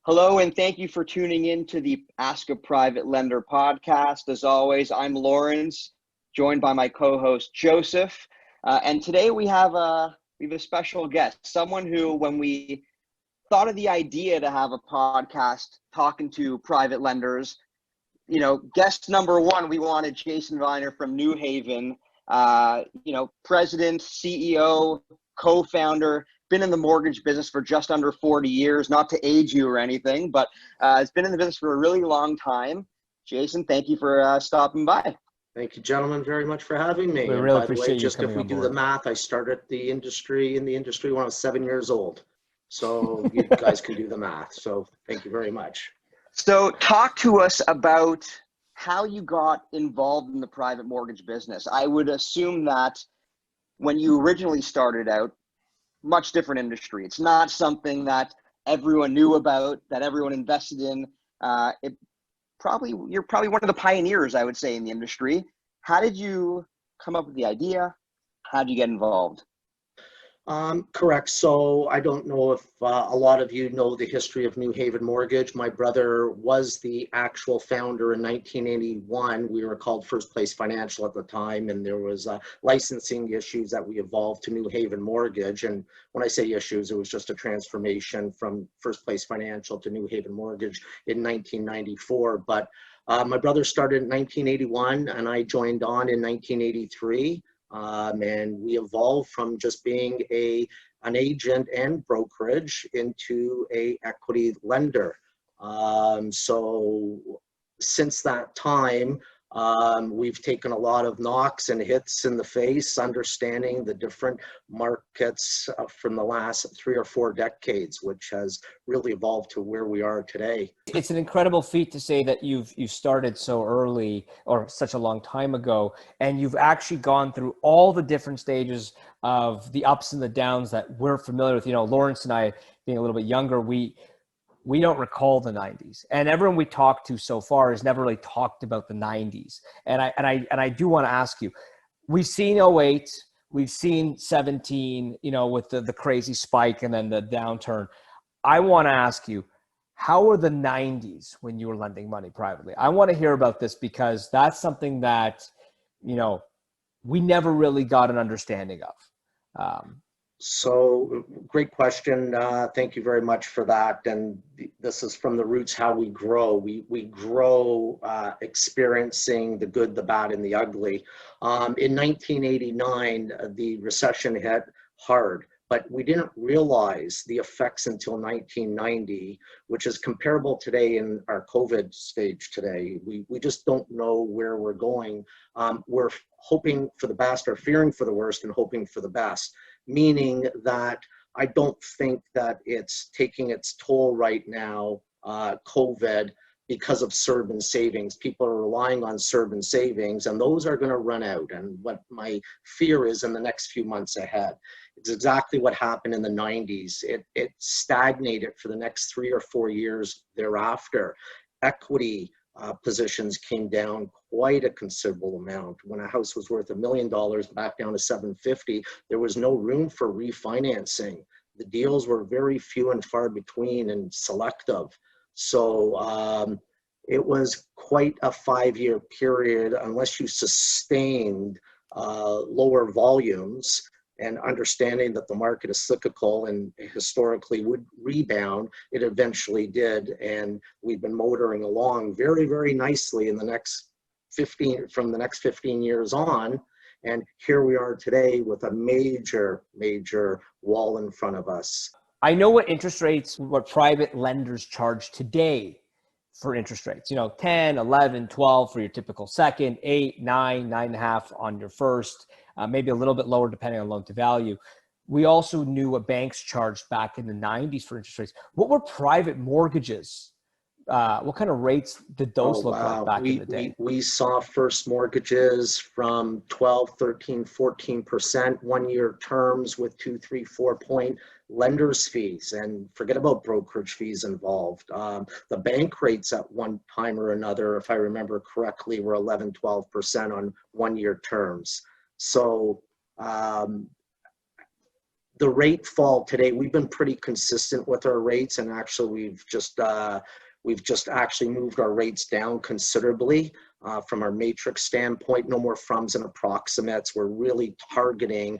Hello, and thank you for tuning in to the Ask a Private Lender podcast. As always, I'm Lawrence, joined by my co-host Joseph. And today we have a special guest, someone who, when we thought of the idea to have a podcast talking to private lenders, guest number one, we wanted Jason Vyner from New Haven, president, CEO, co-founder, been in the mortgage business for just under 40 years, not to age you or anything, but has been in the business for a really long time. Jason, thank you for stopping by. Thank you, gentlemen, very much for having me. We and really by appreciate the way, you just coming if we on do board. the math, I started in the industry when I was 7 years old. So you guys can do the math. So thank you very much. So talk to us about how you got involved in the private mortgage business. I would assume that when you originally started out, much different industry. It's not something that everyone knew about, that everyone invested in. You're probably one of the pioneers, I would say, in the industry. How did you come up with the idea? How did you get involved? Correct. So I don't know if a lot of you know the history of New Haven Mortgage. My brother was the actual founder in 1981. We were called First Place Financial at the time, and there was licensing issues that we evolved to New Haven Mortgage. And when I say issues, it was just a transformation from First Place Financial to New Haven Mortgage in 1994. But my brother started in 1981, and I joined on in 1983. And we evolved from just being an agent and brokerage into a equity lender. So since that time, we've taken a lot of knocks and hits in the face, understanding the different markets from the last 3 or 4 decades, which has really evolved to where we are today. It's an incredible feat to say that you started so early or such a long time ago, and you've actually gone through all the different stages of the ups and the downs that we're familiar with. Lawrence and I, being a little bit younger, we don't recall the 90s, and everyone we talked to so far has never really talked about the 90s. And I do want to ask you, we've seen 08, we've seen 17, with the crazy spike and then the downturn. I want to ask you, how were the 90s when you were lending money privately? I want to hear about this because that's something that, we never really got an understanding of. So great question. Thank you very much for that. And this is from the roots how we grow. We grow experiencing the good, the bad, and the ugly. In 1989, the recession hit hard, but we didn't realize the effects until 1990, which is comparable today in our COVID stage today. We just don't know where we're going. We're hoping for the best or fearing for the worst and hoping for the best. Meaning that I don't think that it's taking its toll right now, COVID, because of CERB and savings. People are relying on CERB and savings, and those are going to run out. And what my fear is in the next few months ahead, it's exactly what happened in the 90s. It stagnated for the next 3 or 4 years thereafter. Equity positions came down quite a considerable amount. When a house was worth $1 million back down to $750, there was no room for refinancing. The deals were very few and far between and selective. So it was quite a 5-year period unless you sustained lower volumes and understanding that the market is cyclical and historically would rebound. It eventually did, and we've been motoring along very, very nicely in the next 15 years on. And here we are today with a major wall in front of us. I know what private lenders charge today for interest rates, 10, 11, 12 for your typical second, 8, 9, 9.5 on your first, maybe a little bit lower depending on loan to value. We also knew what banks charged back in the 90s for interest rates. What were private mortgages? What kind of rates did those look like back in the day? We saw first mortgages from 12, 13, 14%, 1-year terms with 2, 3, 4 point lenders fees, and forget about brokerage fees involved. The bank rates at one time or another, if I remember correctly, were 11, 12% on 1-year terms. So the rate fall today, we've been pretty consistent with our rates, and actually we've just actually moved our rates down considerably from our matrix standpoint. No more froms and approximates. We're really targeting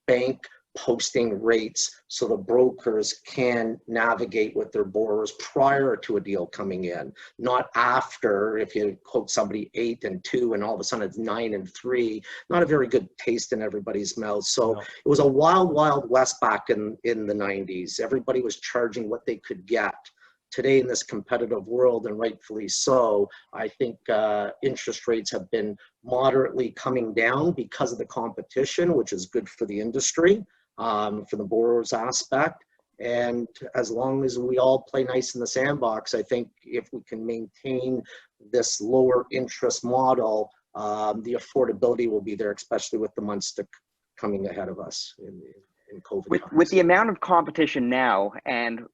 bank posting rates so the brokers can navigate with their borrowers prior to a deal coming in, not after. If you quote somebody 8 and 2 and all of a sudden it's 9 and 3, not a very good taste in everybody's mouth. So No. it was a wild west back in the 90s. Everybody was charging what they could get. Today in this competitive world, and rightfully so, I think interest rates have been moderately coming down because of the competition, which is good for the industry, for the borrower's aspect. And as long as we all play nice in the sandbox, I think if we can maintain this lower interest model, the affordability will be there, especially with the months coming ahead of us in COVID times. With the amount of competition now, and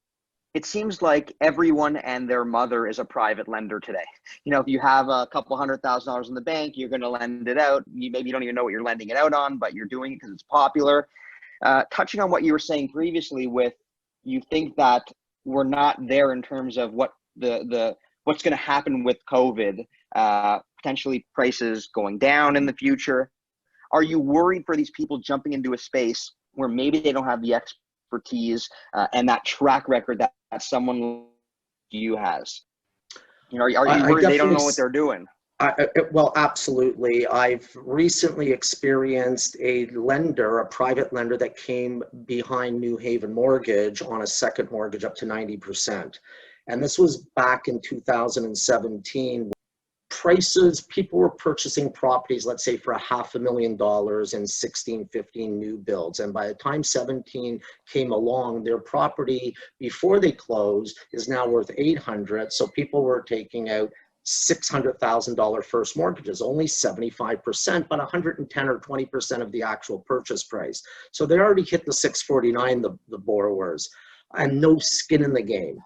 it seems like everyone and their mother is a private lender today. You know, if you have a couple $100,000 in the bank, you're going to lend it out. Maybe you don't even know what you're lending it out on, but you're doing it because it's popular. Touching on what you were saying previously, with you think that we're not there in terms of what what's going to happen with COVID, potentially prices going down in the future. Are you worried for these people jumping into a space where maybe they don't have the expertise and that track record that someone like you has? You know, are you worried they don't know what they're doing? Well, absolutely. I've recently experienced a private lender that came behind New Haven Mortgage on a second mortgage up to 90%. And this was back in 2017. Prices, people were purchasing properties, let's say for $500,000 in 16, 15 new builds. And by the time 17 came along, their property before they closed is now worth 800. So people were taking out $600,000 first mortgages, only 75%, but 110 or 20% of the actual purchase price. So they already hit the 649, the borrowers, and no skin in the game.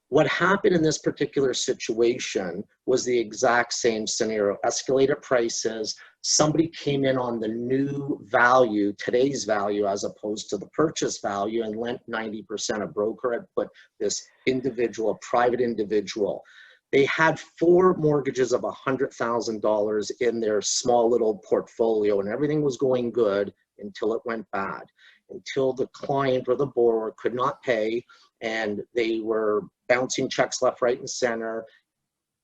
What happened in this particular situation was the exact same scenario. Escalated prices, somebody came in on the new value, today's value, as opposed to the purchase value, and lent 90%. A broker had put this individual, a private individual. They had 4 mortgages of $100,000 in their small little portfolio, and everything was going good until it went bad, until the client or the borrower could not pay, and they were bouncing checks left, right, and center,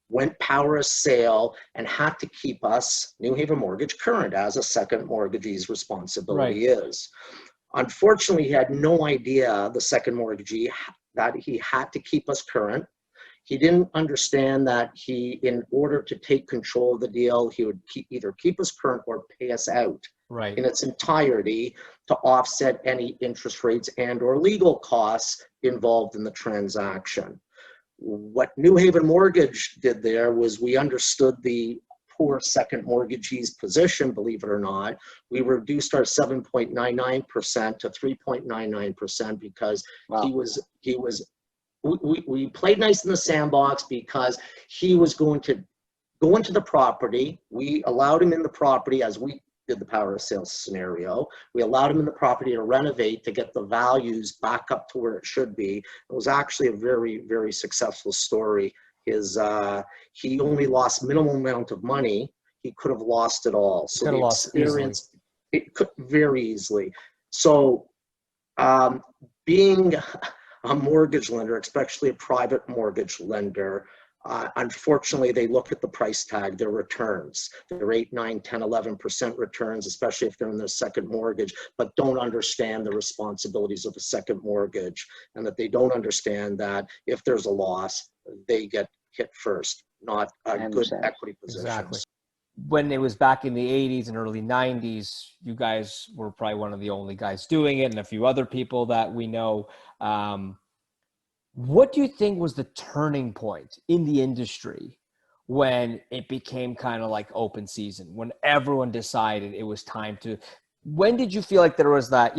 went power of sale, and had to keep us, New Haven Mortgage, current, as a second mortgagee's responsibility is. Unfortunately, he had no idea, the second mortgagee, that he had to keep us current. He didn't understand that in order to take control of the deal, he would either keep us current or pay us out in its entirety to offset any interest rates and or legal costs involved in the transaction. What New Haven Mortgage did there was, we understood the poor second mortgagee's position, believe it or not. We reduced our 7.99% to 3.99% because we played nice in the sandbox because he was going to go into the property. We allowed him in the property as we did the power of sales scenario. We allowed him in the property to renovate to get the values back up to where it should be. It was actually a very, very successful story. He only lost minimal amount of money. He could have lost it all. So the experience, it could very easily. So being a mortgage lender, especially a private mortgage lender, unfortunately, they look at the price tag, their returns, their 8, 9, 10, 11% returns, especially if they're in their second mortgage, but don't understand the responsibilities of a second mortgage, and that they don't understand that if there's a loss, they get hit first, not a good equity position. Exactly. When it was back in the 80s and early 90s, you guys were probably one of the only guys doing it, and a few other people that we know. What do you think was the turning point in the industry when it became kind of like open season, when everyone decided it was time to? When did you feel like there was that,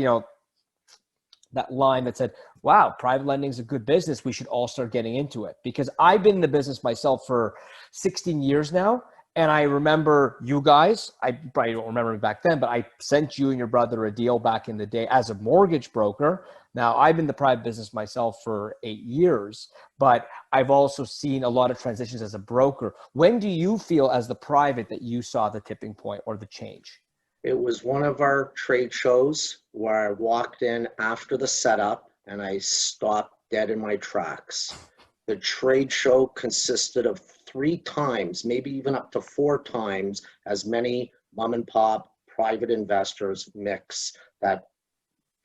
that line that said, wow, private lending is a good business, we should all start getting into it? Because I've been in the business myself for 16 years now, And I remember you guys, I probably don't remember back then, but I sent you and your brother a deal back in the day as a mortgage broker. Now, I've been in the private business myself for 8 years, but I've also seen a lot of transitions as a broker. When do you feel as the private that you saw the tipping point or the change? It was one of our trade shows where I walked in after the setup and I stopped dead in my tracks. The trade show consisted of 3 times, maybe even up to 4 times as many mom and pop private investors mix that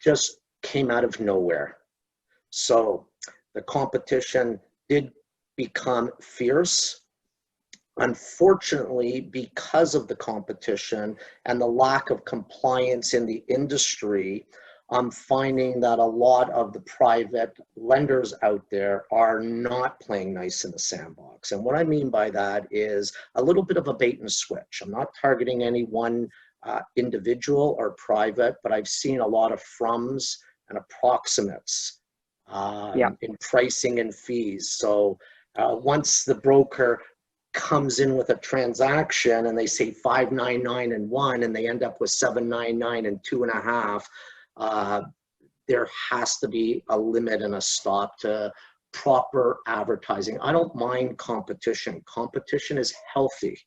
just came out of nowhere. So the competition did become fierce. Unfortunately, because of the competition and the lack of compliance in the industry, I'm finding that a lot of the private lenders out there are not playing nice in the sandbox. And what I mean by that is a little bit of a bait and switch. I'm not targeting any one individual or private, but I've seen a lot of froms and approximates in pricing and fees. So once the broker comes in with a transaction and they say 599 and 1 and they end up with 799 and 2.5, there has to be a limit and a stop to proper advertising. I don't mind competition. Competition is healthy.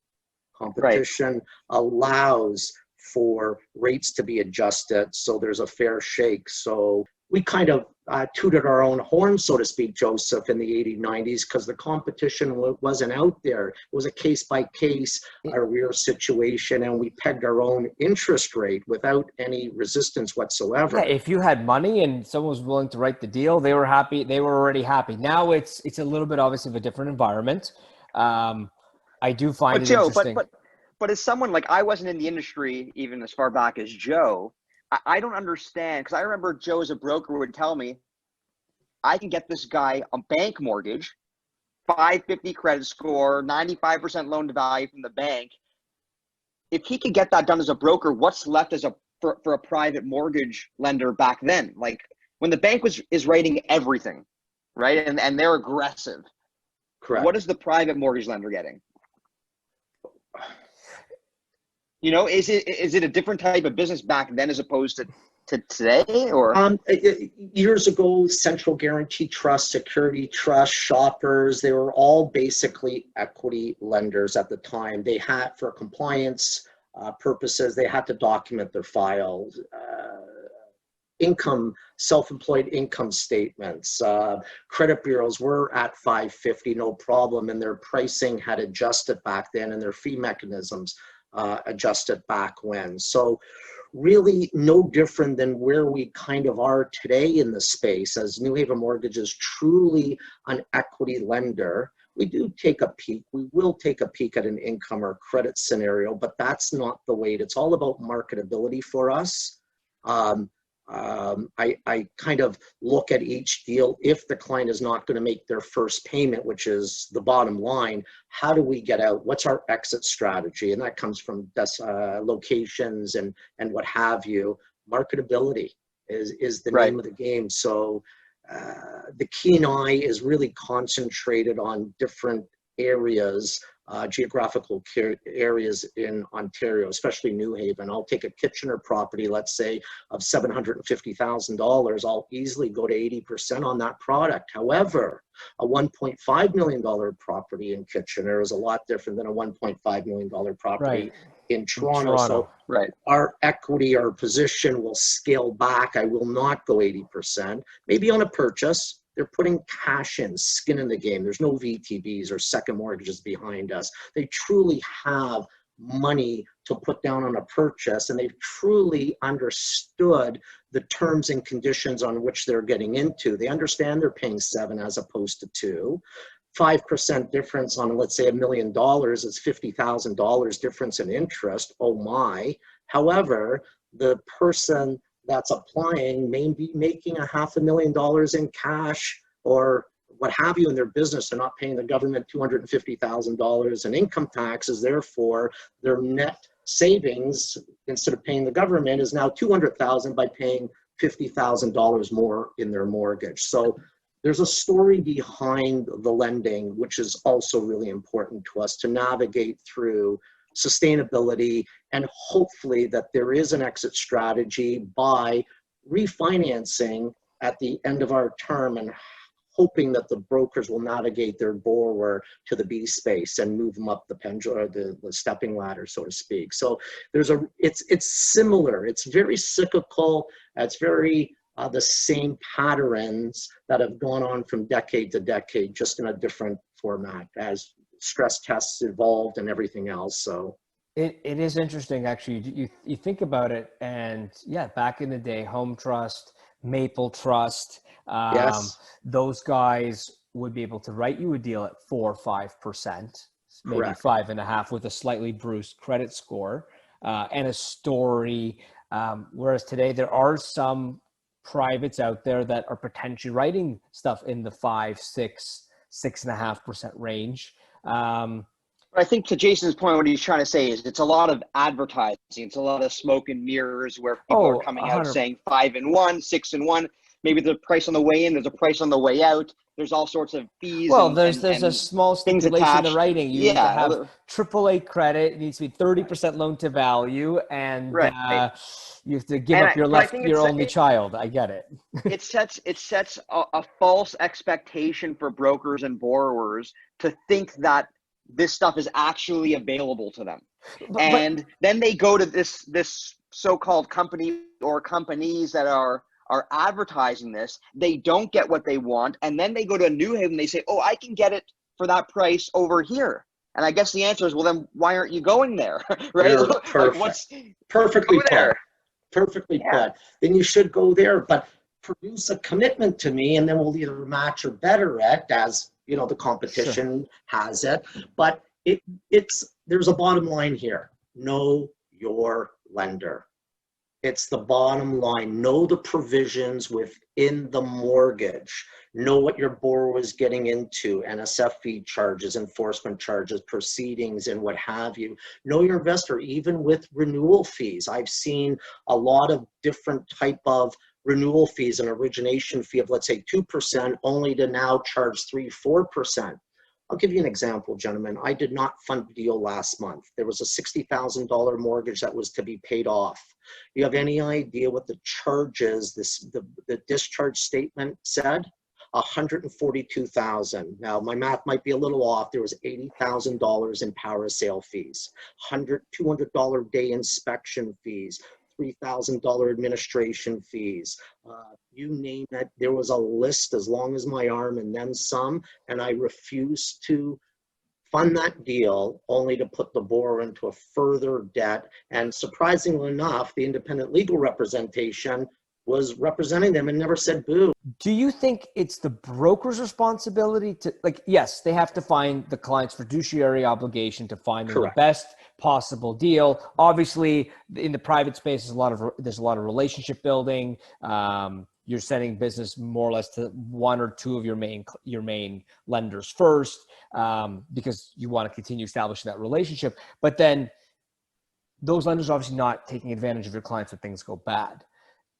Competition allows for rates to be adjusted so there's a fair shake. So we kind of tooted our own horn, so to speak, Joseph, in the 80s, 90s, because the competition wasn't out there. It was a case-by-case arrear situation, and we pegged our own interest rate without any resistance whatsoever. Yeah, if you had money and someone was willing to write the deal, they were happy. They were already happy. Now it's a little bit obviously of a different environment. I do find it interesting. But as someone, like, I wasn't in the industry even as far back as Joe, I don't understand, because I remember Joe as a broker would tell me, I can get this guy a bank mortgage, 550 credit score, 95% loan to value from the bank. If he could get that done as a broker, what's left as for a private mortgage lender back then? Like, when the bank is rating everything, right? And they're aggressive. Correct. What is the private mortgage lender getting? You know, is it a different type of business back then as opposed to today? Or years ago, central guarantee trust, security trust, shoppers, they were all basically equity lenders at the time. They had, for compliance purposes, they had to document their files, income, self-employed income statements. Credit bureaus were at 550, no problem, and their pricing had adjusted back then, and their fee mechanisms adjusted back when. So really no different than where we kind of are today in the space, as New Haven Mortgage is truly an equity lender. We do take a peek. We will take a peek at an income or credit scenario, but that's not the weight. It's all about marketability for us. I kind of look at each deal. If the client is not going to make their first payment, which is the bottom line, how do we get out? What's our exit strategy? And that comes from locations and what have you. Marketability is the name of the game. So the keen eye is really concentrated on different areas, geographical areas in Ontario, especially New Haven. I'll take a Kitchener property, let's say, of $750,000. I'll easily go to 80% on that product. However, a $1.5 million property in Kitchener is a lot different than a $1.5 million property in Toronto. So our equity, our position will scale back. I will not go 80%. Maybe on a purchase, they're putting cash in, skin in the game. There's no VTBs or second mortgages behind us. They truly have money to put down on a purchase, and they've truly understood the terms and conditions on which they're getting into. They understand they're paying 7 as opposed to 2. 5% difference on, let's say, $1 million is $50,000 difference in interest. Oh my. However, the person that's applying may be making $500,000 in cash or what have you in their business. They're not paying the government $250,000 in income taxes. Therefore, their net savings, instead of paying the government, is now $200,000 by paying $50,000 more in their mortgage. So There's a story behind the lending, which is also really important to us to navigate through sustainability, and hopefully that there is an exit strategy by refinancing at the end of our term, and hoping that the brokers will navigate their borrower to the B space and move them up the pendulum, or the stepping ladder, so to speak. So it's similar. It's very cyclical. It's very the same patterns that have gone on from decade to decade, just in a different format as stress tests evolved and everything else. So it is interesting, actually. You think about it, and yeah, back in the day, Home Trust, Maple Trust, yes, those guys would be able to write you a deal at 4 or 5%, maybe correct. 5.5%, with a slightly bruised credit score and a story. Whereas today, there are some privates out there that are potentially writing stuff in the 5, 6, 6.5% range. But I think to Jason's point, what he's trying to say is it's a lot of advertising. It's a lot of smoke and mirrors where people are coming out 100%. saying 5 and 1, 6 and 1. Maybe there's a price on the way in, there's a price on the way out. There's all sorts of fees. Well, and there's a small stipulation in the writing. You need to have AAA credit. It needs to be 30% loan to value, and right. you have to give up your only child. I get it. It sets a false expectation for brokers and borrowers to think that this stuff is actually available to them. And then they go to this so-called company or companies that are advertising this. They don't get what they want, and then they go to New Haven. They say, "Oh, I can get it for that price over here." And I guess the answer is, well, then why aren't you going there, right? Perfect. Like, perfectly put. Perfectly put. Then you should go there, but produce a commitment to me, and then we'll either match or better it, as you know, the competition has it. But there's a bottom line here. Know your lender. It's the bottom line. Know the provisions within the mortgage. Know what your borrower is getting into, NSF fee charges, enforcement charges, proceedings, and what have you. Know your investor, even with renewal fees. I've seen a lot of different type of renewal fees, an origination fee of, let's say, 2%, only to now charge 3, 4%. I'll give you an example, gentlemen. I did not fund a deal last month. There was a $60,000 mortgage that was to be paid off. You have any idea what the charges, the discharge statement said? $142,000. Now, my math might be a little off. There was $80,000 in power of sale fees, $200 day inspection fees, $3,000 administration fees, you name it. There was a list as long as my arm and then some, and I refused to fund that deal only to put the borrower into a further debt. And surprisingly enough, the independent legal representation was representing them and never said boo. Do you think it's the broker's responsibility to, like, yes, they have to find the client's fiduciary obligation to find them the best possible deal. Obviously, in the private space, there's a lot of relationship building. You're sending business more or less to one or two of your main lenders first, because you want to continue establishing that relationship. But then those lenders are obviously not taking advantage of your clients when things go bad.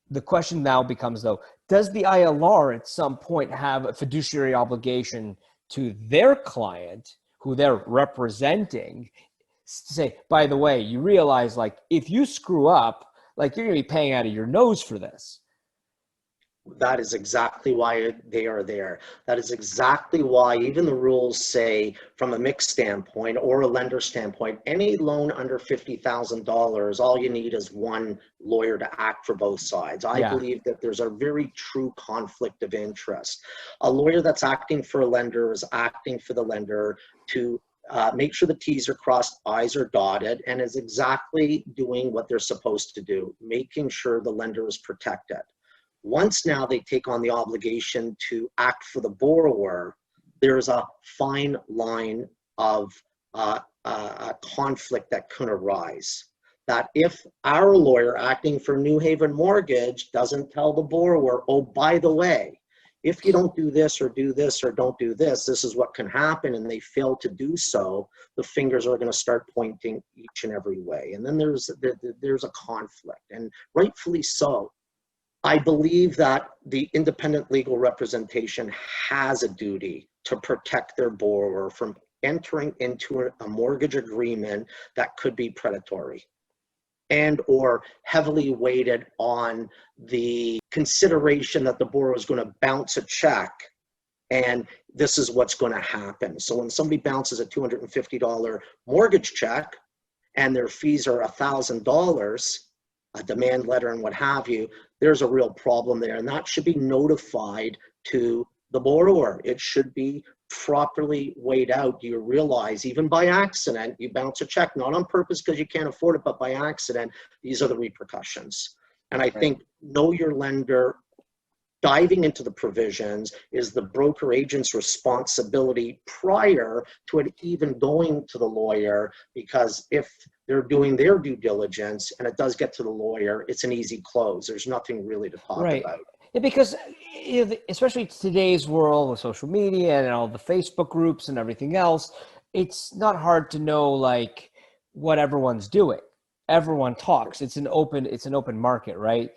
The question now becomes, though, does the ILR at some point have a fiduciary obligation to their client who they're representing to say, by the way, you realize, like, if you screw up, like, you're going to be paying out of your nose for this? That is exactly why they are there. That is exactly why even the rules say, from a mixed standpoint or a lender standpoint, any loan under $50,000, all you need is one lawyer to act for both sides. I believe that there's a very true conflict of interest. A lawyer that's acting for a lender is acting for the lender to make sure the T's are crossed, I's are dotted, and is exactly doing what they're supposed to do, making sure the lender is protected. Once now they take on the obligation to act for the borrower, there's a fine line of a conflict that can arise. That if our lawyer acting for New Haven Mortgage doesn't tell the borrower, oh, by the way, if you don't do this or don't do this, this is what can happen, and they fail to do so, the fingers are going to start pointing each and every way. And then there's a conflict, and rightfully so. I believe that the independent legal representation has a duty to protect their borrower from entering into a mortgage agreement that could be predatory and or heavily weighted on the consideration that the borrower is going to bounce a check and this is what's going to happen. So when somebody bounces a $250 mortgage check and their fees are $1,000, a demand letter and what have you, there's a real problem there. And that should be notified to the borrower. It should be properly weighed out. Do you realize even by accident, you bounce a check, not on purpose because you can't afford it, but by accident, these are the repercussions. And I think know your lender, diving into the provisions is the broker agent's responsibility prior to it even going to the lawyer, because if they're doing their due diligence and it does get to the lawyer, it's an easy close. There's nothing really to talk about. Yeah, because especially today's world with social media and all the Facebook groups and everything else, it's not hard to know like what everyone's doing. Everyone talks. It's an open market, right?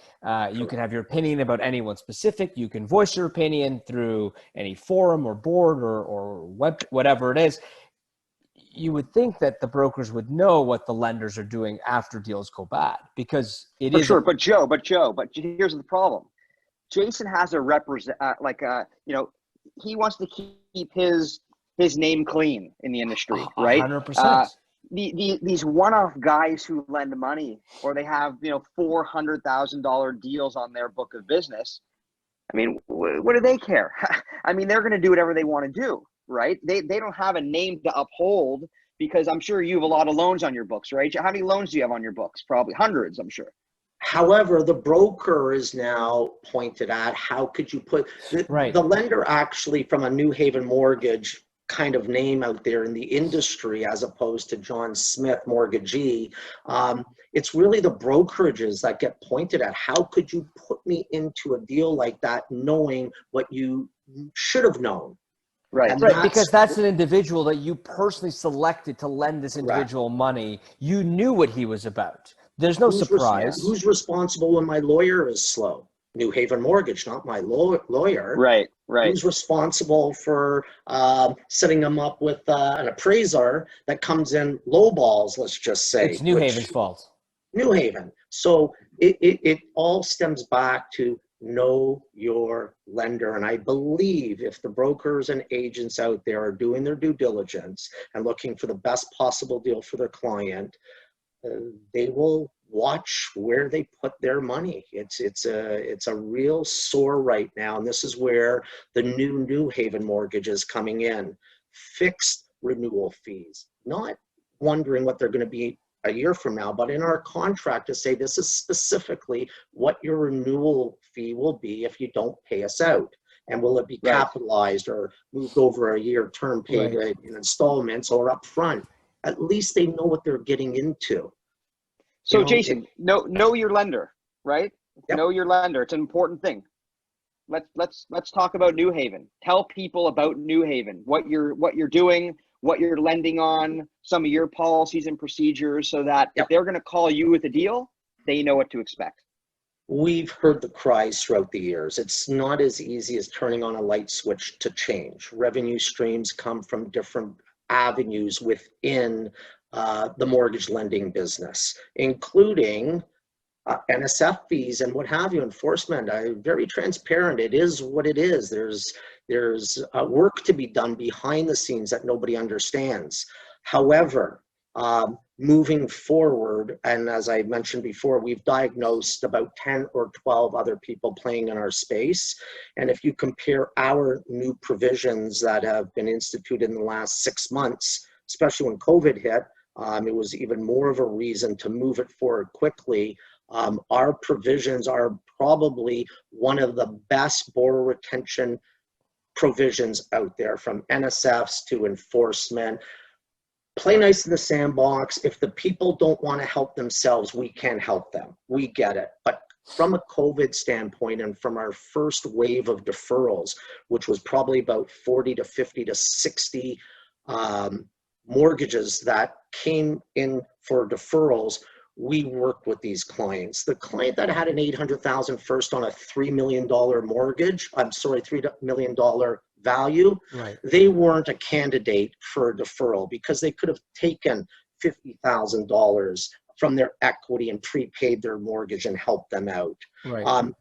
You can have your opinion about anyone specific. You can voice your opinion through any forum or board or web, whatever it is. You would think that the brokers would know what the lenders are doing after deals go bad, because it is. Sure, but here's the problem. Jason has a he wants to keep his name clean in the industry, right? 100%. These one-off guys who lend money, or they have $400,000 deals on their book of business. I mean, what do they care? I mean, they're going to do whatever they want to do, right? They don't have a name to uphold, because I'm sure you have a lot of loans on your books, right? How many loans do you have on your books? Probably hundreds, I'm sure. However, the broker is now pointed at how could you put the lender actually from a New Haven Mortgage kind of name out there in the industry, as opposed to John Smith Mortgagee. It's really the brokerages that get pointed at. How could you put me into a deal like that knowing what you should have known? Right, because that's an individual that you personally selected to lend this individual money. You knew what he was about. There's no surprise. Who's responsible when my lawyer is slow? New Haven Mortgage, not my lawyer. Right. Who's responsible for setting them up with an appraiser that comes in low balls, let's just say. It's New Haven's fault. New Haven. So it all stems back to know your lender. And I believe if the brokers and agents out there are doing their due diligence and looking for the best possible deal for their client, they will watch where they put their money. It's a real sore right now, and this is where the New Haven Mortgage is coming in. Fixed renewal fees, not wondering what they're going to be a year from now, but in our contract to say this is specifically what your renewal fee will be if you don't pay us out. And will it be capitalized or moved over a year term, paid in installments or upfront? At least they know what they're getting into. So Jason, know your lender, right? Yep. Know your lender. It's an important thing. Let's talk about New Haven. Tell people about New Haven, what you're doing, what you're lending on, some of your policies and procedures, so that if they're going to call you with a deal, they know what to expect. We've heard the cries throughout the years. It's not as easy as turning on a light switch to change. Revenue streams come from different avenues within the mortgage lending business, including NSF fees and what have you, enforcement. Very transparent. It is what it is. There's work to be done behind the scenes that nobody understands. However, moving forward, and as I mentioned before, we've diagnosed about 10 or 12 other people playing in our space. And if you compare our new provisions that have been instituted in the last 6 months, especially when COVID hit, it was even more of a reason to move it forward quickly. Our provisions are probably one of the best borrower retention provisions out there, from NSFs to enforcement. Play nice in the sandbox. If the people don't want to help themselves, we can help them. We get it. But from a COVID standpoint and from our first wave of deferrals, which was probably about 40 to 50 to 60 mortgages that came in for deferrals, we work with these clients. The client that had an $800,000 first on a $3 million mortgage, $3 million value, Right. they weren't a candidate for a deferral because they could have taken $50,000 from their equity and prepaid their mortgage and helped them out. Right.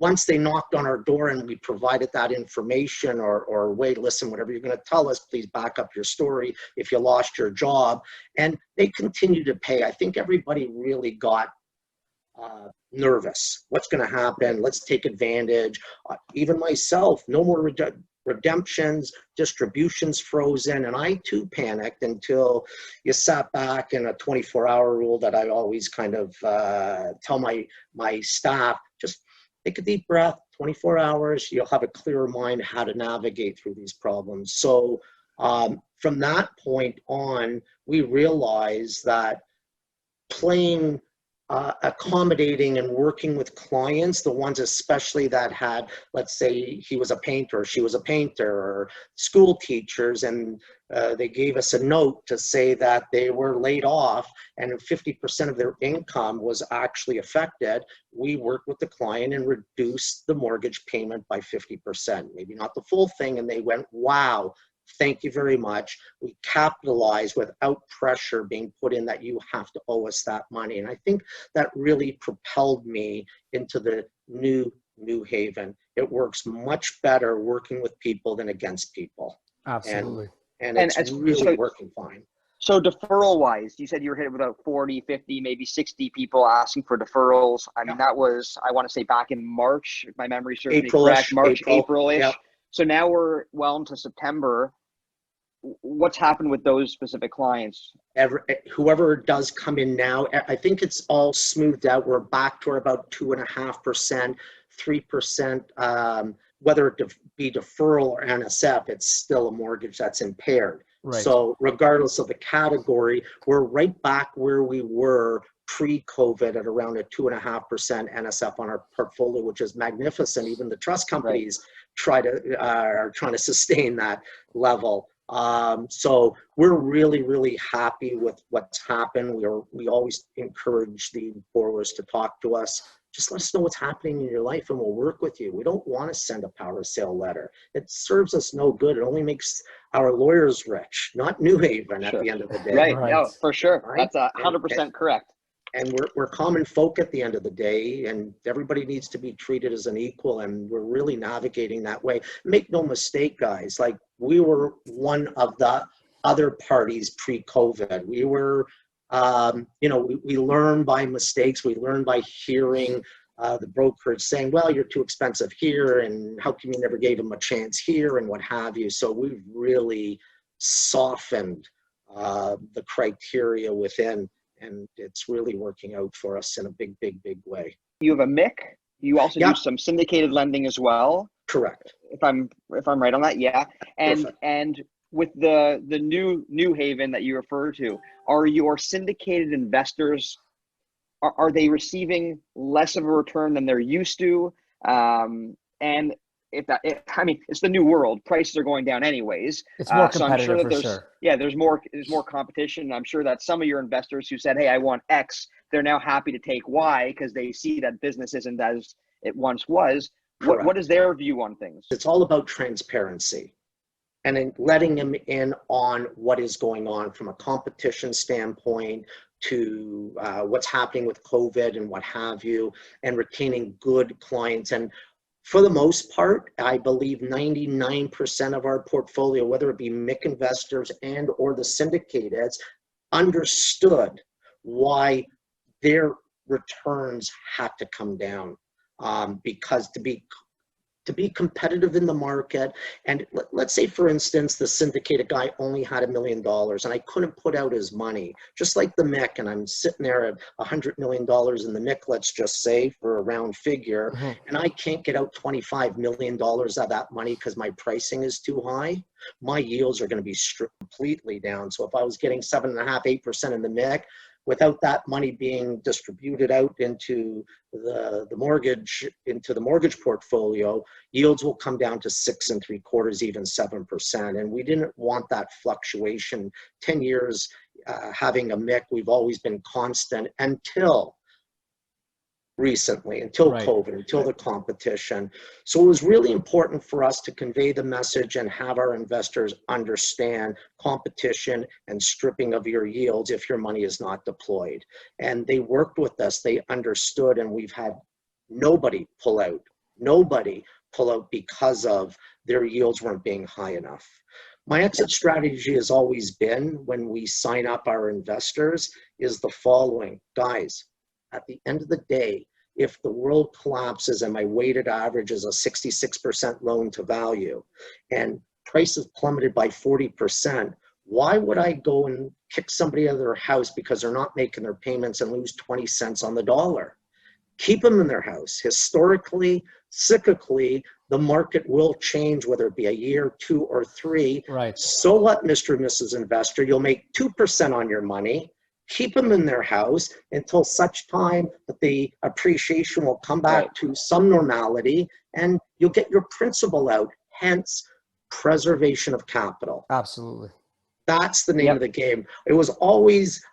Once they knocked on our door and we provided that information or wait, listen, whatever you're going to tell us, please back up your story if you lost your job. And they continue to pay. I think everybody really got nervous. What's going to happen? Let's take advantage. Even myself, no more redemptions, distributions frozen. And I too panicked until you sat back in a 24-hour rule that I always kind of tell my staff, just take a deep breath, 24 hours, you'll have a clearer mind how to navigate through these problems. So from that point on, we realized that playing accommodating and working with clients, the ones especially that had, let's say he was a painter, she was a painter, or school teachers, and they gave us a note to say that they were laid off and 50% of their income was actually affected. We worked with the client and reduced the mortgage payment by 50%, maybe not the full thing. And they went, wow, thank you very much. We capitalized without pressure being put in that you have to owe us that money. And I think that really propelled me into the new Haven. It works much better working with people than against people. Absolutely. And it's really working fine. So deferral wise, you said you were hit with about 40, 50, maybe 60 people asking for deferrals. I mean, that was, I want to say back in March, if my memory serves me correct, April-ish. Yep. So now we're well into September. What's happened with those specific clients? Whoever does come in now, I think it's all smoothed out. We're back to about 2.5%, 3%, whether it be deferral or NSF, it's still a mortgage that's impaired. Right. So regardless of the category, we're right back where we were pre-COVID at around a 2.5% NSF on our portfolio, which is magnificent. Even the trust companies are trying to sustain that level. So we're really, really happy with what's happened. We always encourage the borrowers to talk to us. Just let us know what's happening in your life and we'll work with you. We don't want to send a power of sale letter. It serves us no good. It only makes our lawyers rich, not New Haven at the end of the day. Right. No, for sure. Right? That's 100% correct. And we're common folk at the end of the day, and everybody needs to be treated as an equal, and we're really navigating that way. Make no mistake, guys, like we were one of the other parties pre-COVID. We were, we learn by mistakes. We learn by hearing the brokerage saying, well, you're too expensive here, and how come you never gave them a chance here, and what have you. So we've really softened the criteria within, and it's really working out for us in a big, big, big way. You have a MIC. You also do some syndicated lending as well. Correct. If I'm right on that, yeah. And with the new Haven that you refer to, are your syndicated investors, are they receiving less of a return than they're used to? And it's the new world. Prices are going down anyways. It's more competitive, so I'm sure that for sure. Yeah, there's more competition. I'm sure that some of your investors who said, hey, I want X, they're now happy to take Y because they see that business isn't as it once was. What is their view on things? It's all about transparency and in letting them in on what is going on from a competition standpoint to what's happening with COVID and what have you, and retaining good clients. And for the most part, I believe 99% of our portfolio, whether it be MIC investors and or the syndicateds, understood why their returns had to come down, because to be competitive in the market, and let's say, for instance, the syndicated guy only had $1 million and I couldn't put out his money, just like the MIC, and I'm sitting there at $100 million in the MIC, let's just say, for a round figure, and I can't get out $25 million of that money because my pricing is too high. My yields are going to be stripped completely down. So if I was getting 7.5%, 8% in the MIC, without that money being distributed out into the mortgage portfolio, yields will come down to 6 3/4, even 7%. And we didn't want that fluctuation. 10 years having a MIC, we've always been constant until recently, until COVID, until the competition. So it was really important for us to convey the message and have our investors understand competition and stripping of your yields if your money is not deployed. And they worked with us, they understood, and we've had nobody pull out because of their yields weren't being high enough. My exit strategy has always been, when we sign up our investors, is the following. Guys, at the end of the day, if the world collapses and my weighted average is a 66% loan to value and prices plummeted by 40%, why would I go and kick somebody out of their house because they're not making their payments and lose 20 cents on the dollar? Keep them in their house. Historically, cyclically, the market will change, whether it be a year, 2 or 3. Right. So what, Mr. and Mrs. Investor? You'll make 2% on your money. Keep them in their house until such time that the appreciation will come back to some normality and you'll get your principal out, hence preservation of capital. Absolutely. That's the name of the game. It was always,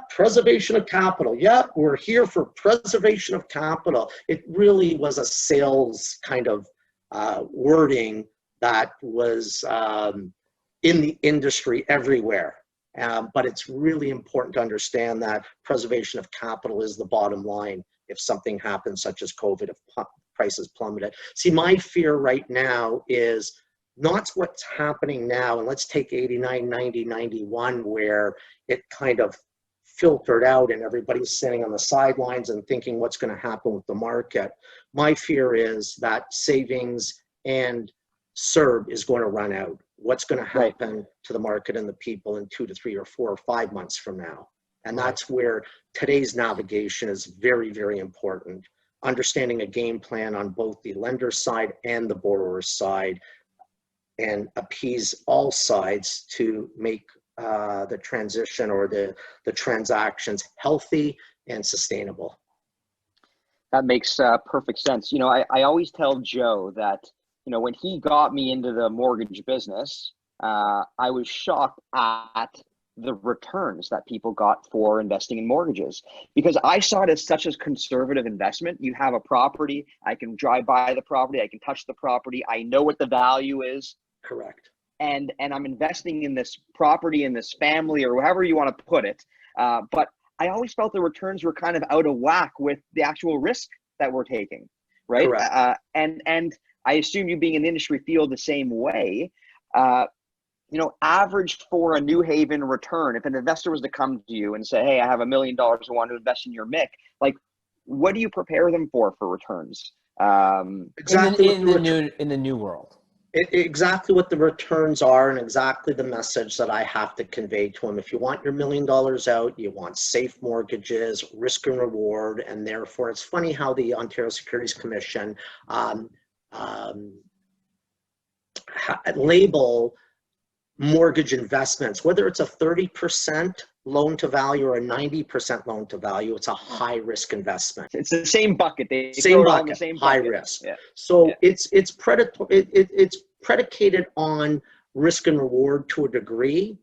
preservation of capital. Yeah, we're here for preservation of capital. It really was a sales kind of wording that was in the industry everywhere. But it's really important to understand that preservation of capital is the bottom line if something happens, such as COVID, if prices plummeted. See, my fear right now is not what's happening now, and let's take 89, 90, 91, where it kind of filtered out and everybody's sitting on the sidelines and thinking what's going to happen with the market. My fear is that savings and CERB is going to run out. What's going to happen to the market and the people in 2 to 3 or 4 or 5 months from now? And that's where today's navigation is very, very important. Understanding a game plan on both the lender side and the borrower side, and appease all sides to make the transition or the transactions healthy and sustainable. That makes perfect sense. You know, I always tell Joe that, you know, when he got me into the mortgage business, I was shocked at the returns that people got for investing in mortgages, because I saw it as such a conservative investment. You have a property, I can drive by the property, I can touch the property, I know what the value is. Correct. And I'm investing in this property, in this family, or however you want to put it. But I always felt the returns were kind of out of whack with the actual risk that we're taking, right? Correct. And I assume you being in the industry feel the same way. You know, average for a New Haven return, if an investor was to come to you and say, hey, I have $1 million, I want to invest in your MIC, like, what do you prepare them for returns? Exactly in the new world. Exactly what the returns are and exactly the message that I have to convey to them. If you want your $1 million out, you want safe mortgages, risk and reward, and therefore it's funny how the Ontario Securities Commission label mortgage investments, whether it's a 30% loan to value or a 90% loan to value, it's a high risk investment. It's the same bucket. They same throw it all in bucket, the same high bucket. risk. Yeah. So it's predicated on risk and reward to a degree,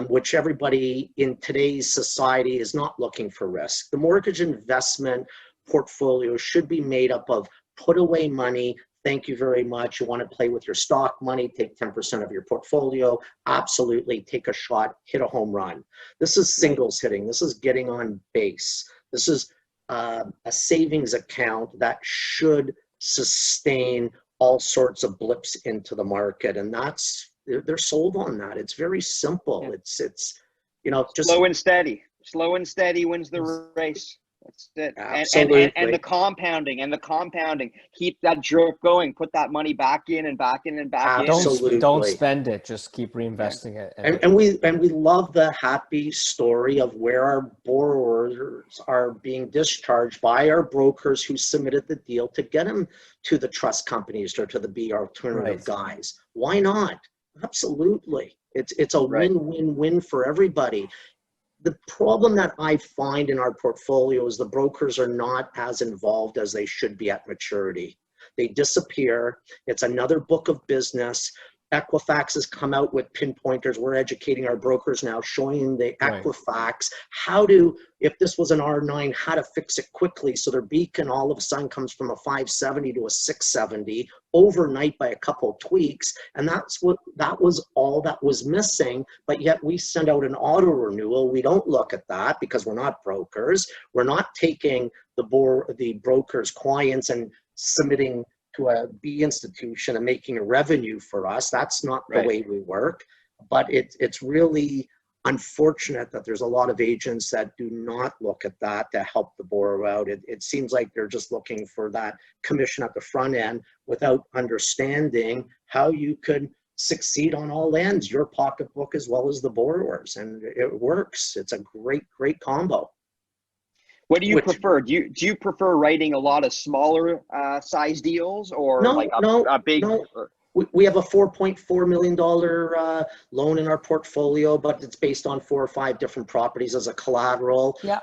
which everybody in today's society is not looking for risk. The mortgage investment portfolio should be made up of put away money. Thank you very much. You want to play with your stock money, take 10% of your portfolio. Absolutely, take a shot, hit a home run. This is singles hitting. This is getting on base. This is a savings account that should sustain all sorts of blips into the market. And they're sold on that. It's very simple. Yeah. It's you know, just slow and steady. Slow and steady wins the race. That's it. Absolutely. And the compounding. Keep that drip going. Put that money back in and back in and back Absolutely. in. Don't spend it. Just keep reinvesting it. And we love the happy story of where our borrowers are being discharged by our brokers who submitted the deal to get them to the trust companies or to the B alternative guys. Why not? Absolutely. It's a win-win-win for everybody. The problem that I find in our portfolio is the brokers are not as involved as they should be at maturity. They disappear. It's another book of business. Equifax has come out with pinpointers. We're educating our brokers now, showing the Equifax how to, if this was an R9, how to fix it quickly so their beacon all of a sudden comes from a 570 to a 670 overnight by a couple of tweaks. And that was all that was missing. But yet we send out an auto renewal. We don't look at that because we're not brokers. We're not taking the broker's clients and submitting to a B institution and making a revenue for us. That's not the way we work. But it's really unfortunate that there's a lot of agents that do not look at that to help the borrower out. It seems like they're just looking for that commission at the front end without understanding how you could succeed on all ends, your pocketbook as well as the borrowers. And it works. It's a great, great combo. What do you prefer? Do you prefer writing a lot of smaller size deals or a big? No. We have a $4.4 million loan in our portfolio, but it's based on 4 or 5 different properties as a collateral. Yeah.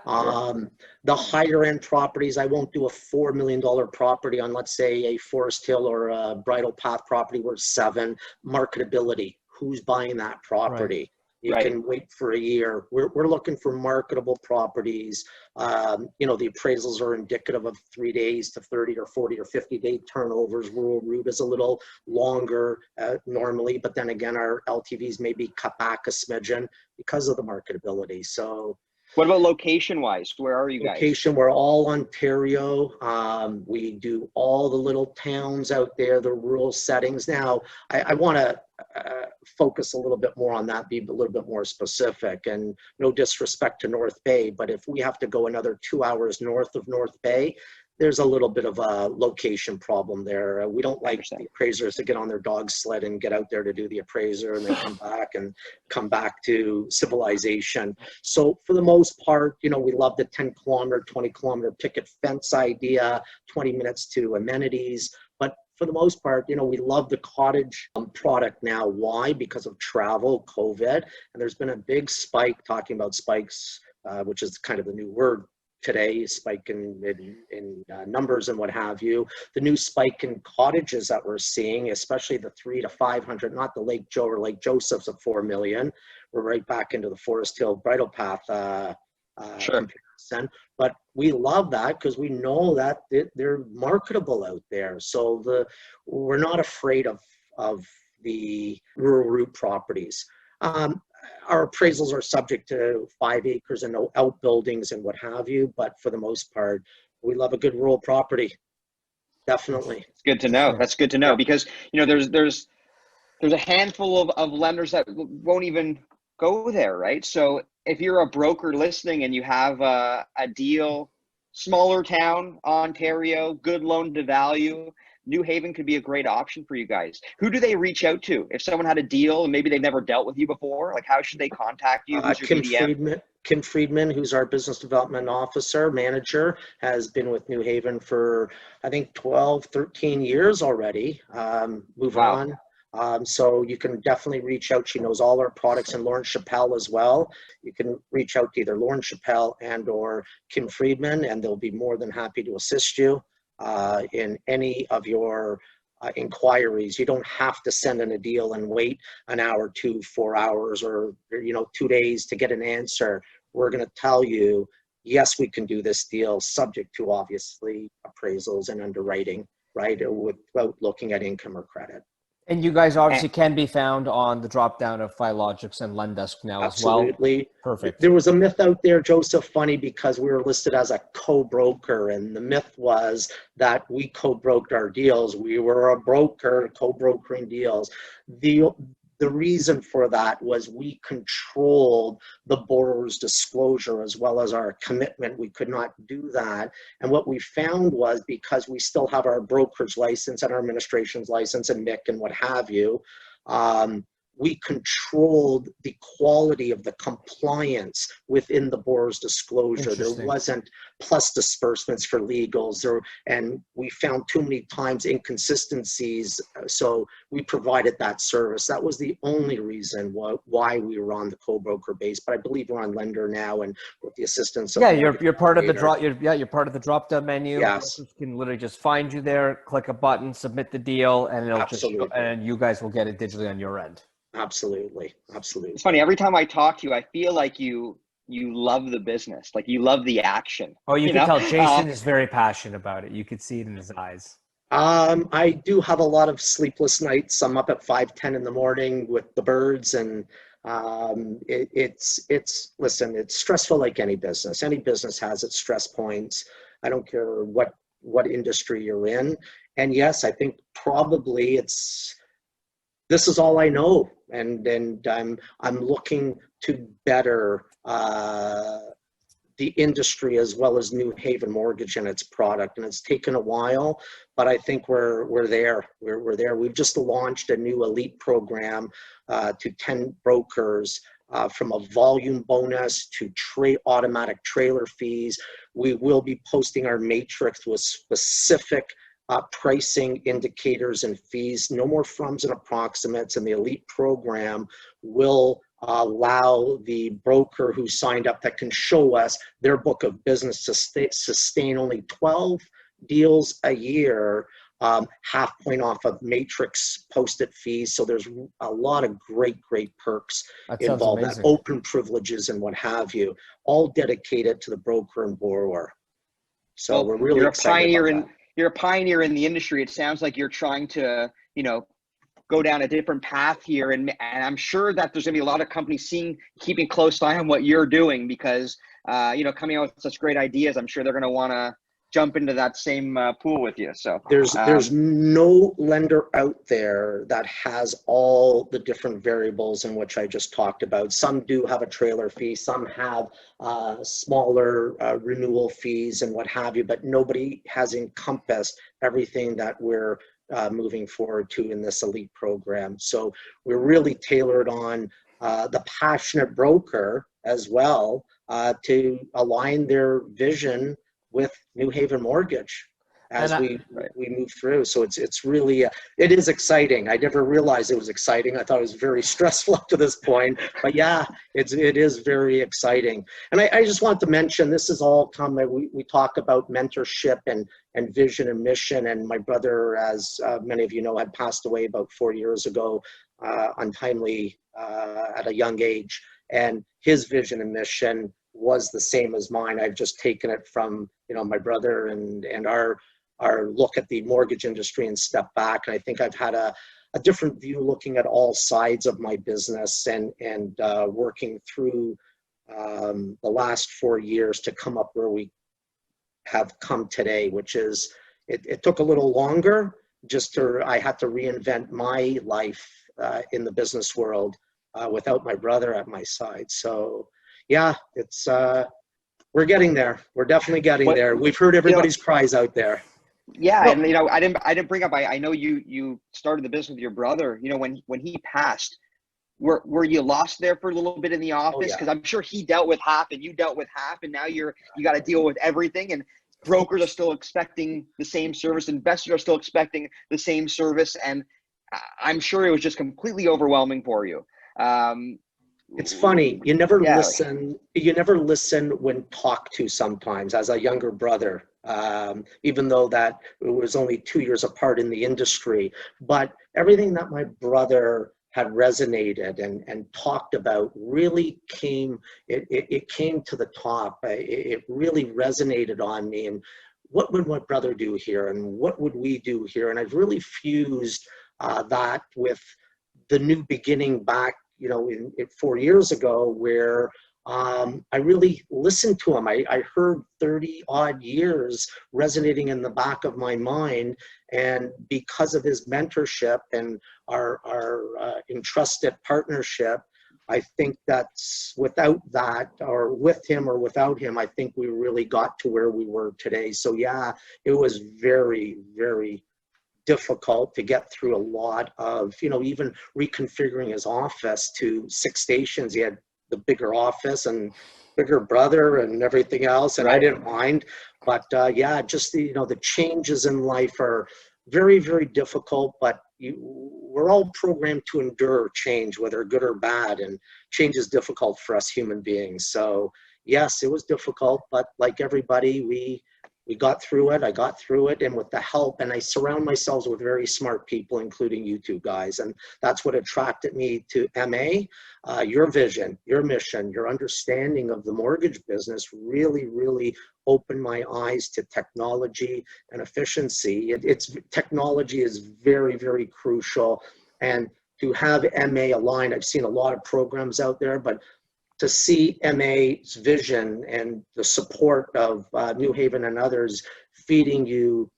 The higher end properties, I won't do a $4 million property on, let's say, a Forest Hill or a Bridle Path property worth 7. Marketability. Who's buying that property? Right. You can wait for a year. We're looking for marketable properties. You know, the appraisals are indicative of 3 days to 30 or 40 or 50-day turnovers. Rural route is a little longer normally, but then again, our LTVs may be cut back a smidgen because of the marketability. So, what about location-wise? Where are you guys? Location, we're all Ontario. We do all the little towns out there, the rural settings. Now, I want to focus a little bit more on that, be a little bit more specific, and no disrespect to North Bay, but if we have to go another 2 hours north of North Bay, there's a little bit of a location problem there. We don't like the appraisers to get on their dog sled and get out there to do the appraiser and then come back to civilization. So for the most part, you know, we love the 10-kilometer, 20-kilometer picket fence idea, 20 minutes to amenities. But for the most part, you know, we love the cottage product now. Why? Because of travel, COVID, and there's been a big spike, talking about spikes, which is kind of the new word today, spike in numbers and what have you. The new spike in cottages that we're seeing, especially the 300 to 500, not the Lake Joe or Lake Joseph's of 4 million. We're right back into the Forest Hill Bridle Path comparison. But we love that because we know that they're marketable out there. So we're not afraid of the rural route properties. Our appraisals are subject to 5 acres and no outbuildings and what have you, but for the most part, we love a good rural property. Definitely. It's good to know. That's good to know because, you know, there's a handful of lenders that won't even go there, right? So if you're a broker listening and you have a deal, smaller town, Ontario, good loan to value, New Haven could be a great option for you guys. Who do they reach out to? If someone had a deal and maybe they've never dealt with you before, like how should they contact you? Who's your Kim Friedman, who's our business development officer, manager, has been with New Haven for, I think, 12, 13 years already. On. So you can definitely reach out. She knows all our products, and Lauren Chappelle as well. You can reach out to either Lauren Chappelle and or Kim Friedman, and they'll be more than happy to assist you in any of your inquiries. You don't have to send in a deal and wait an hour, 2, 4 hours, or 2 days to get an answer. We're going to tell you, yes, we can do this deal, subject to obviously appraisals and underwriting, right? Without looking at income or credit. And you guys obviously can be found on the drop down of Filogix and Lendesk now as well. Absolutely. Perfect. There was a myth out there, Joseph, funny, because we were listed as a co-broker, and the myth was that we co-broked our deals. We were a broker co-brokering deals. The reason for that was we controlled the borrower's disclosure as well as our commitment. We could not do that. And what we found was, because we still have our broker's license and our administration's license and MIC and what have you, we controlled the quality of the compliance within the borrower's disclosure. There wasn't plus disbursements for legals, and we found too many times inconsistencies. So we provided that service. That was the only reason why we were on the co-broker base. But I believe we're on lender now, and with the assistance of you're part of the drop. You're part of the drop down menu. Yes, you can literally just find you there, click a button, submit the deal, and it'll absolutely. just and you guys will get it digitally on your end. Absolutely. It's funny, every time I talk to you, I feel like you love the business, like you love the action. Oh, you can tell Jason is very passionate about it. You could see it in his eyes. I do have a lot of sleepless nights. I'm up at 5:10 in the morning with the birds, and listen, it's stressful like any business. Any business has its stress points. I don't care what industry you're in. And yes, I think probably this is all I know, and I'm looking to better the industry as well as New Haven Mortgage and its product. And it's taken a while, but I think we're there. We're there. We've just launched a new elite program to 10 brokers, from a volume bonus to automatic trailer fees. We will be posting our matrix with specific pricing indicators and fees. No more froms and approximates, and the elite program will allow the broker who signed up that can show us their book of business to sustain only 12 deals a year, half point off of matrix posted fees. So there's a lot of great perks involved, that open privileges and what have you, all dedicated to the broker and borrower. So we're really excited about that. You're a pioneer in the industry. It sounds like you're trying to, go down a different path here. And I'm sure that there's going to be a lot of companies keeping close eye on what you're doing, because, coming out with such great ideas, I'm sure they're going to want to jump into that same pool with you. So there's no lender out there that has all the different variables in which I just talked about. Some do have a trailer fee, some have smaller renewal fees and what have you, but nobody has encompassed everything that we're moving forward to in this elite program. So we're really tailored on the passionate broker as well, to align their vision with New Haven Mortgage as we move through. So it's really, it is exciting. I never realized it was exciting. I thought it was very stressful up to this point, but yeah, it is very exciting. And I just want to mention, this is all we talk about mentorship and vision and mission. And my brother, as many of you know, had passed away about 4 years ago, untimely at a young age. And his vision and mission was the same as mine. I've just taken it from, my brother and our look at the mortgage industry and step back. And I think I've had a different view looking at all sides of my business and working through the last 4 years to come up where we have come today, which is, it took a little longer. I had to reinvent my life in the business world without my brother at my side. So yeah, we're getting there. We're definitely getting there. We've heard everybody's cries out there. Yeah, no. And I didn't bring up. I know you started the business with your brother. When he passed, were you lost there for a little bit in the office? Because I'm sure he dealt with half and you dealt with half, and now you got to deal with everything. And brokers are still expecting the same service. Investors are still expecting the same service, and I'm sure it was just completely overwhelming for you. It's funny, you never listen when talked to sometimes as a younger brother, even though that it was only 2 years apart in the industry. But everything that my brother had resonated and talked about really came to the top. It really resonated on me. And what would my brother do here? And what would we do here? And I've really fused that with the new beginning back, 4 years ago, where I really listened to him. I heard 30 odd years resonating in the back of my mind. And because of his mentorship and our entrusted partnership, I think that's without that, or with him or without him, I think we really got to where we were today. So yeah, it was very, very difficult to get through a lot of, even reconfiguring his office to 6 stations. He had the bigger office and bigger brother and everything else, and I didn't mind. But yeah, just the changes in life are very, very difficult, but we're all programmed to endure change, whether good or bad, and change is difficult for us human beings. So yes, it was difficult, but like everybody, we got through it. I got through it, and with the help, and I surround myself with very smart people, including you two guys, and that's what attracted me to MA. Your vision, your mission, your understanding of the mortgage business really, really opened my eyes to technology and efficiency. Technology is very, very crucial, and to have MA aligned, I've seen a lot of programs out there, but to see MA's vision and the support of New Haven and others feeding you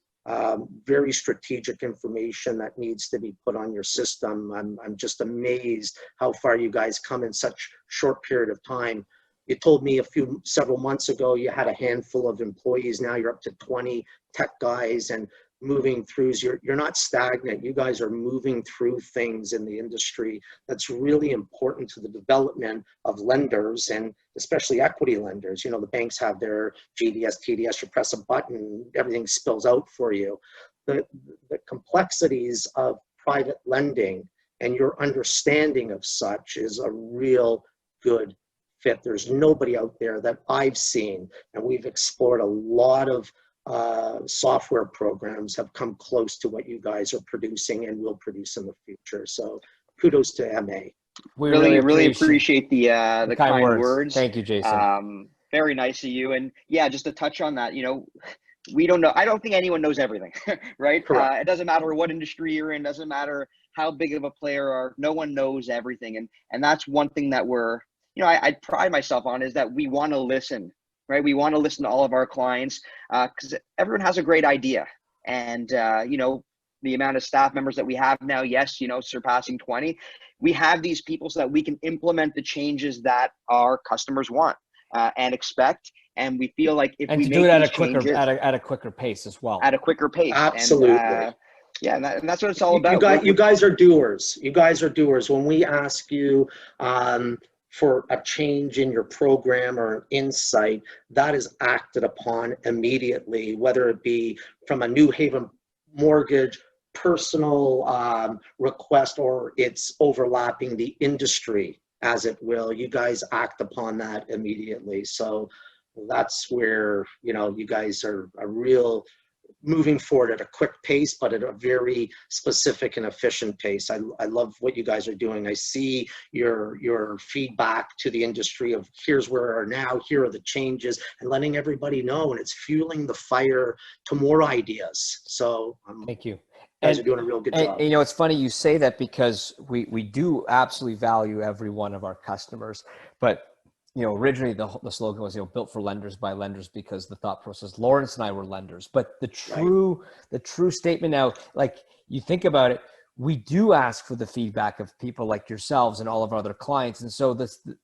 very strategic information that needs to be put on your system. I'm just amazed how far you guys come in such short period of time. You told me several months ago you had a handful of employees. Now you're up to 20 tech guys and moving through. You're not stagnant. You guys are moving through things in the industry that's really important to the development of lenders, and especially equity lenders. The banks have their GDS, TDS, you press a button, everything spills out for you. The complexities of private lending and your understanding of such is a real good fit. There's nobody out there that I've seen, and we've explored a lot of software programs have come close to what you guys are producing and will produce in the future. So kudos to MA. We really appreciate the kind words. Thank you, Jason. Very nice of you. And yeah, just to touch on that, we don't know. I don't think anyone knows everything, right? It doesn't matter what industry you're in. Doesn't matter how big of a player are. No one knows everything. And that's one thing that I pride myself on, is that we want to listen. Right? We want to listen to all of our clients because everyone has a great idea. And, the amount of staff members that we have now, yes, surpassing 20, we have these people so that we can implement the changes that our customers want and expect. And we feel like if we do it at a quicker pace as well. At a quicker pace. Absolutely. And, and that's what it's all about. You guys are doers. You guys are doers. When we ask you, for a change in your program or an insight, that is acted upon immediately, whether it be from a New Haven mortgage personal request or it's overlapping the industry, as it will. You guys act upon that immediately. So that's where, you guys are a real moving forward at a quick pace, but at a very specific and efficient pace. I love what you guys are doing. I see your feedback to the industry of here's where we are now, here are the changes, and letting everybody know, and it's fueling the fire to more ideas. So thank you. You guys are doing a real good job. And, it's funny you say that, because we do absolutely value every one of our customers, but originally the slogan was, built for lenders by lenders, because the thought process, Lawrence and I were lenders. But the true statement now, like you think about it, we do ask for the feedback of people like yourselves and all of our other clients. And so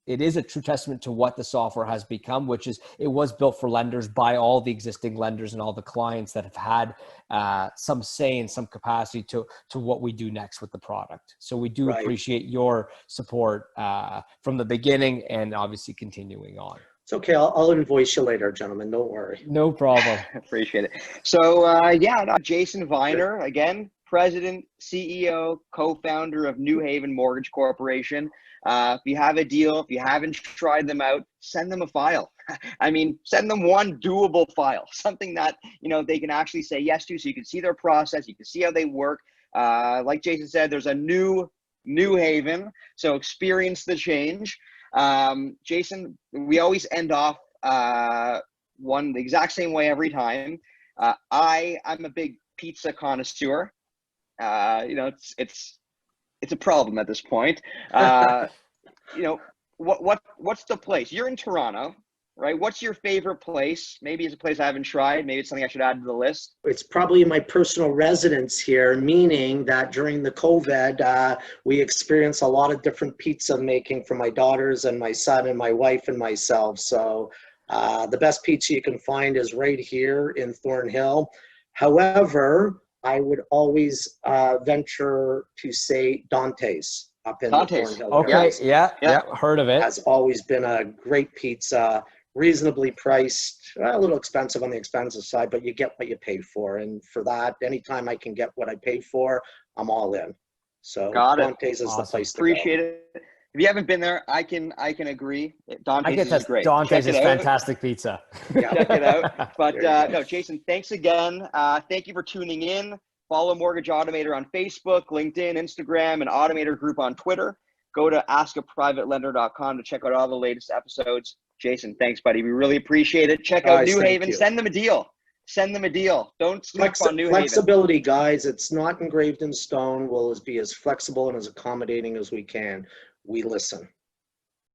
it is a true testament to what the software has become, which is it was built for lenders by all the existing lenders and all the clients that have had some say in some capacity to what we do next with the product. So we do appreciate your support from the beginning and obviously continuing on. It's okay. I'll invoice you later, gentlemen. Don't worry. No problem. Appreciate it. So Jason Vyner, again, President, CEO, co-founder of New Haven Mortgage Corporation. If you have a deal, if you haven't tried them out, send them a file. I mean, send them one doable file, something that, they can actually say yes to, so you can see their process, you can see how they work. Like Jason said, there's a New Haven, so experience the change. Jason, we always end off the exact same way every time. I'm a big pizza connoisseur. It's a problem at this point. What's the place? You're in Toronto, right? What's your favorite place? Maybe it's a place I haven't tried. Maybe it's something I should add to the list. It's probably my personal residence here, meaning that during the COVID, we experienced a lot of different pizza making for my daughters and my son and my wife and myself. So the best pizza you can find is right here in Thornhill. However, I would always venture to say Dante's up in Dante's. the Thornhill Okay, area. yeah, heard of it. Has always been a great pizza, reasonably priced, a little expensive on the expensive side, but you get what you pay for. And for that, anytime I can get what I pay for, I'm all in. So Got it. Dante's is the Awesome. place to Appreciate go. it. If you haven't been there, I can agree. Dante's is great. Dante's Check is it out. fantastic pizza. Yeah. Check it out. But There you go. no, Jason, thanks again. Thank you for tuning in. Follow Mortgage Automator on Facebook, LinkedIn, Instagram, and Automator Group on Twitter. Go to AskAPrivateLender.com to check out all the latest episodes. Jason, thanks, buddy. We really appreciate it. Check out Guys, New thank Haven. you. Send them a deal. Send them a deal. Don't sleep on New Haven. Flexibility, guys. It's not engraved in stone. We'll be as flexible and as accommodating as we can. We listen.